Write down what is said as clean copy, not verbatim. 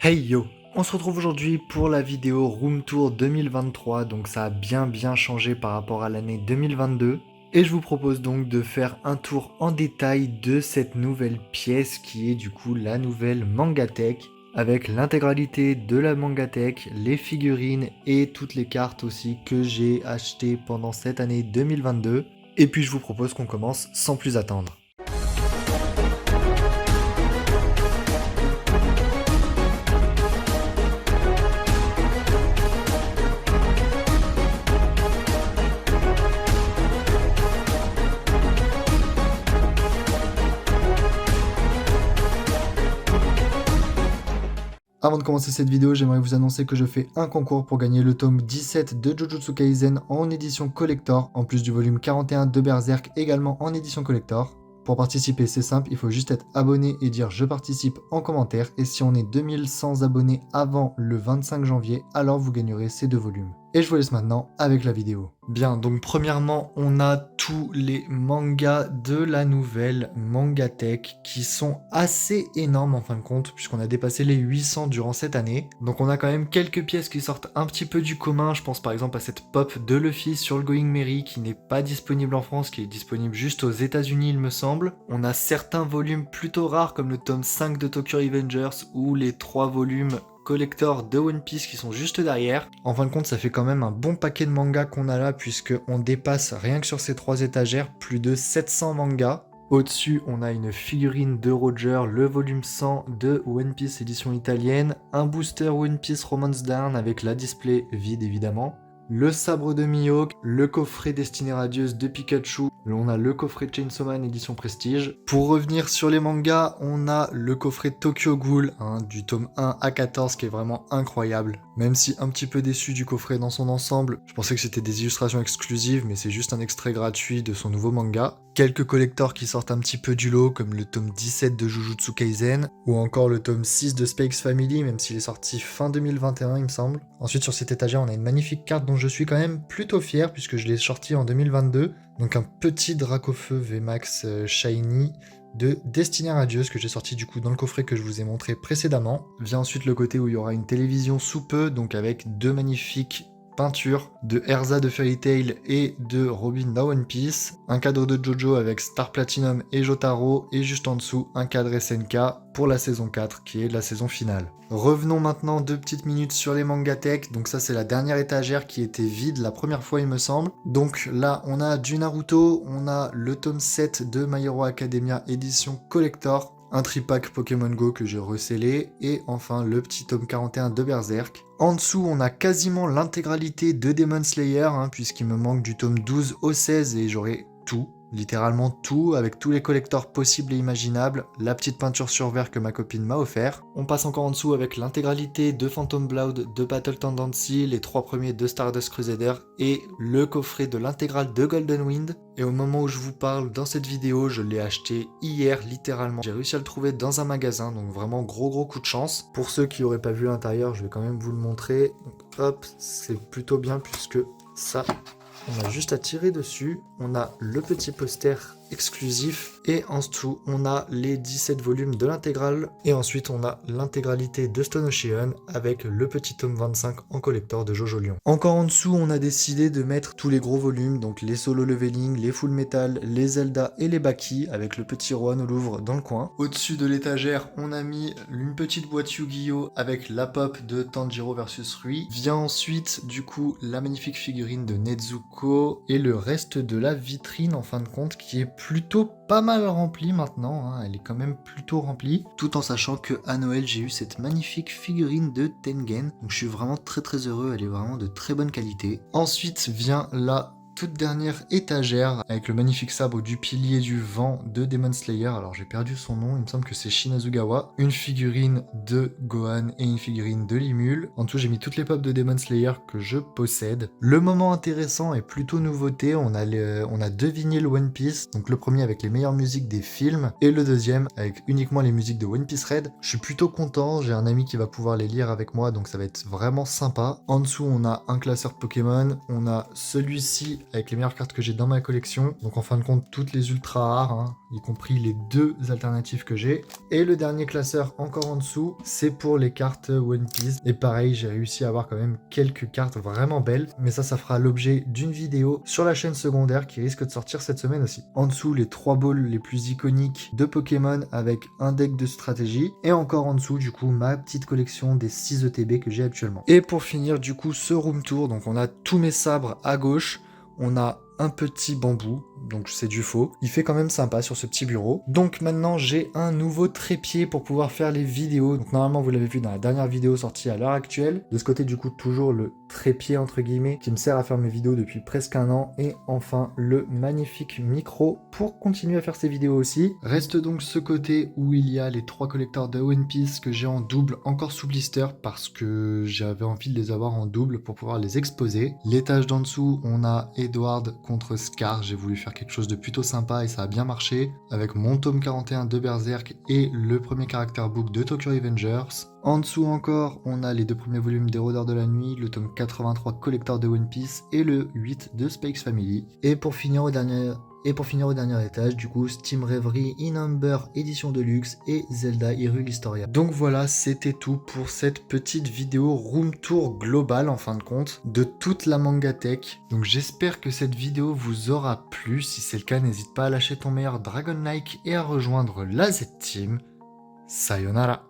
Hey yo! On se retrouve aujourd'hui pour la vidéo Room Tour 2023, donc ça a bien changé par rapport à l'année 2022. Et je vous propose donc de faire un tour en détail de cette nouvelle pièce qui est du coup la nouvelle Mangatech, avec l'intégralité de la Mangatech, les figurines et toutes les cartes aussi que j'ai achetées pendant cette année 2022. Et puis je vous propose qu'on commence sans plus attendre. Avant de commencer cette vidéo, j'aimerais vous annoncer que je fais un concours pour gagner le tome 17 de Jujutsu Kaisen en édition collector, en plus du volume 41 de Berserk également en édition collector. Pour participer, c'est simple, il faut juste être abonné et dire je participe en commentaire, et si on est 2100 abonnés avant le 25 janvier, alors vous gagnerez ces deux volumes. Et je vous laisse maintenant avec la vidéo. Bien, donc premièrement, on a tous les mangas de la nouvelle Mangatech qui sont assez énormes en fin de compte, puisqu'on a dépassé les 800 durant cette année. Donc on a quand même quelques pièces qui sortent un petit peu du commun. Je pense par exemple à cette pop de Luffy sur le Going Merry qui n'est pas disponible en France, qui est disponible juste aux États-Unis il me semble. On a certains volumes plutôt rares comme le tome 5 de Tokyo Revengers ou les 3 volumes collector de One Piece qui sont juste derrière. En fin de compte, ça fait quand même un bon paquet de mangas qu'on a là, puisque on dépasse rien que sur ces 3 étagères plus de 700 mangas. Au-dessus, on a une figurine de Roger, le volume 100 de One Piece édition italienne, un booster One Piece Romance Dawn avec la display vide évidemment, le sabre de Mihawk, le coffret Destinée Radieuse de Pikachu, on a le coffret Chainsaw Man édition Prestige. Pour revenir sur les mangas, on a le coffret Tokyo Ghoul, du tome 1 à 14 qui est vraiment incroyable. Même si un petit peu déçu du coffret dans son ensemble, je pensais que c'était des illustrations exclusives, mais c'est juste un extrait gratuit de son nouveau manga. Quelques collectors qui sortent un petit peu du lot, comme le tome 17 de Jujutsu Kaisen, ou encore le tome 6 de Spikes Family, même s'il est sorti fin 2021 il me semble. Ensuite sur cette étagère, on a une magnifique carte dont je suis quand même plutôt fier, puisque je l'ai sorti en 2022. Donc un petit Dracofeu VMAX Shiny de Destinée Radieuse que j'ai sorti du coup dans le coffret que je vous ai montré précédemment. Vient ensuite le côté où il y aura une télévision sous peu, donc avec deux magnifiques peintures de Erza de Fairy Tail et de Robin dans One Piece, un cadre de Jojo avec Star Platinum et Jotaro, et juste en dessous un cadre SNK pour la saison 4 qui est la saison finale. Revenons maintenant 2 petites minutes sur les Mangatech. Donc ça c'est la dernière étagère qui était vide la première fois il me semble. Donc là on a du Naruto, on a le tome 7 de My Hero Academia édition collector, un tripack Pokémon Go que j'ai recellé, et enfin le petit tome 41 de Berserk. En dessous, on a quasiment l'intégralité de Demon Slayer, puisqu'il me manque du tome 12 au 16 et j'aurai tout, littéralement tout, avec tous les collectors possibles et imaginables, la petite peinture sur verre que ma copine m'a offert. On passe encore en dessous avec l'intégralité de Phantom Blood, de Battle Tendency, les 3 premiers de Stardust Crusader et le coffret de l'intégrale de Golden Wind. Et au moment où je vous parle dans cette vidéo, je l'ai acheté hier littéralement. J'ai réussi à le trouver dans un magasin, donc vraiment gros coup de chance. Pour ceux qui n'auraient pas vu l'intérieur, je vais quand même vous le montrer. Donc, hop, c'est plutôt bien puisque ça, on a juste à tirer dessus. On a le petit poster exclusif et en dessous on a les 17 volumes de l'intégrale, et ensuite on a l'intégralité de Stone Ocean avec le petit tome 25 en collector de Jojo Lion. Encore en dessous on a décidé de mettre tous les gros volumes, donc les solo leveling, les full metal, les Zelda et les Baki, avec le petit Rohan au Louvre dans le coin. Au-dessus de l'étagère on a mis une petite boîte Yu-Gi-Oh avec la pop de Tanjiro versus Rui. Vient ensuite du coup la magnifique figurine de Nezuko et le reste de la vitrine en fin de compte qui est plutôt pas mal remplie maintenant, elle est quand même plutôt remplie, tout en sachant que à Noël j'ai eu cette magnifique figurine de Tengen, donc je suis vraiment très heureux, elle est vraiment de très bonne qualité. Ensuite vient la toute dernière étagère avec le magnifique sabre du pilier du vent de Demon Slayer, alors j'ai perdu son nom, il me semble que c'est Shinazugawa, une figurine de Gohan et une figurine de Limul. En tout j'ai mis toutes les pop de Demon Slayer que je possède. Le moment intéressant est plutôt nouveauté, on a 2 vinyles One Piece, donc le premier avec les meilleures musiques des films et le deuxième avec uniquement les musiques de One Piece Red. Je suis plutôt content, j'ai un ami qui va pouvoir les lire avec moi, donc ça va être vraiment sympa. En dessous on a un classeur Pokémon, on a celui-ci avec les meilleures cartes que j'ai dans ma collection. Donc en fin de compte, toutes les ultra rares, hein, y compris les 2 alternatives que j'ai. Et le dernier classeur encore en dessous, c'est pour les cartes One Piece. Et pareil, j'ai réussi à avoir quand même quelques cartes vraiment belles. Mais ça fera l'objet d'une vidéo sur la chaîne secondaire qui risque de sortir cette semaine aussi. En dessous, les 3 balls les plus iconiques de Pokémon avec un deck de stratégie. Et encore en dessous, du coup, ma petite collection des 6 ETB que j'ai actuellement. Et pour finir, du coup, ce room tour, donc on a tous mes sabres à gauche. On a un petit bambou, donc c'est du faux. Il fait quand même sympa sur ce petit bureau. Donc maintenant, j'ai un nouveau trépied pour pouvoir faire les vidéos. Donc normalement, vous l'avez vu dans la dernière vidéo sortie à l'heure actuelle. De ce côté, du coup, toujours le trépied, entre guillemets, qui me sert à faire mes vidéos depuis presque un an. Et enfin, le magnifique micro pour continuer à faire ces vidéos aussi. Reste donc ce côté où il y a les 3 collecteurs de One Piece que j'ai en double, encore sous blister, parce que j'avais envie de les avoir en double pour pouvoir les exposer. L'étage d'en dessous, on a Edward contre Scar. J'ai voulu faire quelque chose de plutôt sympa et ça a bien marché, avec mon tome 41 de Berserk et le premier character book de Tokyo Revengers. En dessous encore, on a les 2 premiers volumes des Rôdeurs de la Nuit, le tome 83 collector de One Piece et le 8 de Spikes Family. Et pour finir au dernier étage, du coup, Steam Reverie In-Number édition de luxe et Zelda Hyrule Historia. Donc voilà, c'était tout pour cette petite vidéo room tour global en fin de compte de toute la manga tech. Donc j'espère que cette vidéo vous aura plu. Si c'est le cas, n'hésite pas à lâcher ton meilleur Dragon Like et à rejoindre la Z-Team. Sayonara.